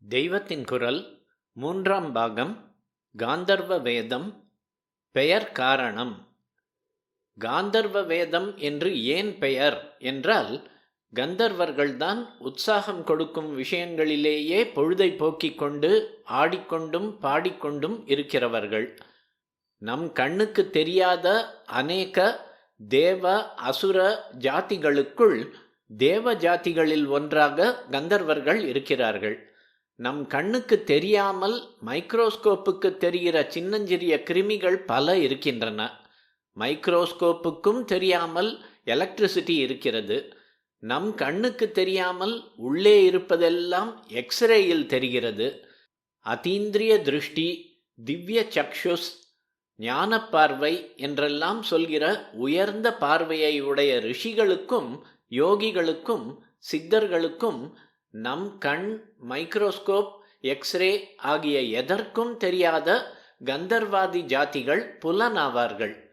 தெய்வத்தின் குரல் மூன்றாம் பாகம். காந்தர்வ வேதம். பெயர் காரணம். காந்தர்வ வேதம் என்று ஏன் பெயர் என்றால், கந்தர்வர்கள்தான் உற்சாகம் கொடுக்கும் விஷயங்களிலேயே பொழுதை போக்கிக் கொண்டு ஆடிக்கொண்டும் பாடிக்கொண்டும் இருக்கிறவர்கள். நம் கண்ணுக்கு தெரியாத அநேக தேவ அசுர ஜாதிகளுக்குள் தேவ ஜாதிகளில் ஒன்றாக கந்தர்வர்கள் இருக்கிறார்கள். நம் கண்ணுக்கு தெரியாமல் மைக்ரோஸ்கோப்புக்கு தெரிகிற சின்னஞ்சிறிய கிருமிகள் பல இருக்கின்றன. மைக்ரோஸ்கோப்புக்கும் தெரியாமல் எலக்ட்ரிசிட்டி இருக்கிறது. நம் கண்ணுக்கு தெரியாமல் உள்ளே இருப்பதெல்லாம் எக்ஸ்ரேயில் தெரிகிறது. அதீந்திரிய திருஷ்டி, திவ்ய சக்ஷுஸ், ஞான பார்வை என்றெல்லாம் சொல்கிற உயர்ந்த பார்வையை உடைய ரிஷிகளுக்கும் யோகிகளுக்கும் சித்தர்களுக்கும் நம் கண், மைக்ரோஸ்கோப், எக்ஸ்ரே ஆகிய எதற்கும் தெரியாத கந்தர்வாதி ஜாதிகள் புலனாவார்கள்.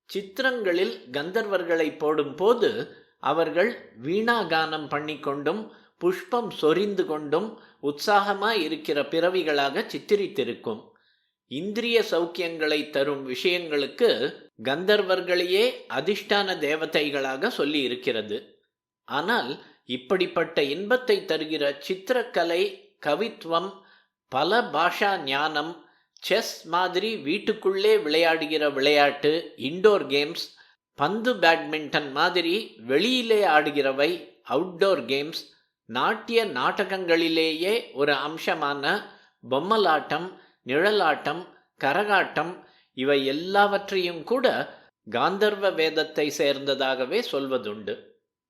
சித்திரங்களில் கந்தர்வர்களை போடும்போது அவர்கள் வீணாகானம் பண்ணிக்கொண்டும் புஷ்பம் சொரிந்து கொண்டும் உற்சாகமாய் இருக்கிற பிறவிகளாக சித்திரித்திருக்கும். இந்திரிய சௌக்கியங்களை தரும் விஷயங்களுக்கு கந்தர்வர்களையே அதிஷ்டான தேவதைகளாக சொல்லி இருக்கிறது. ஆனால் இப்படிப்பட்ட இன்பத்தை தருகிற சித்திரக்கலை, கவித்துவம், பல பாஷா ஞானம், செஸ் மாதிரி வீட்டுக்குள்ளே விளையாடுகிற விளையாட்டு, இன்டோர் கேம்ஸ், பந்து பேட்மிண்டன் மாதிரி வெளியிலே ஆடுகிறவை, அவுட்டோர் கேம்ஸ், நாட்டிய நாடகங்களிலேயே ஒரு அம்சமான பொம்மலாட்டம், நிழலாட்டம், கரகாட்டம் இவை எல்லாவற்றையும் கூட காந்தர்வ வேதத்தை சேர்ந்ததாகவே சொல்வதுண்டு.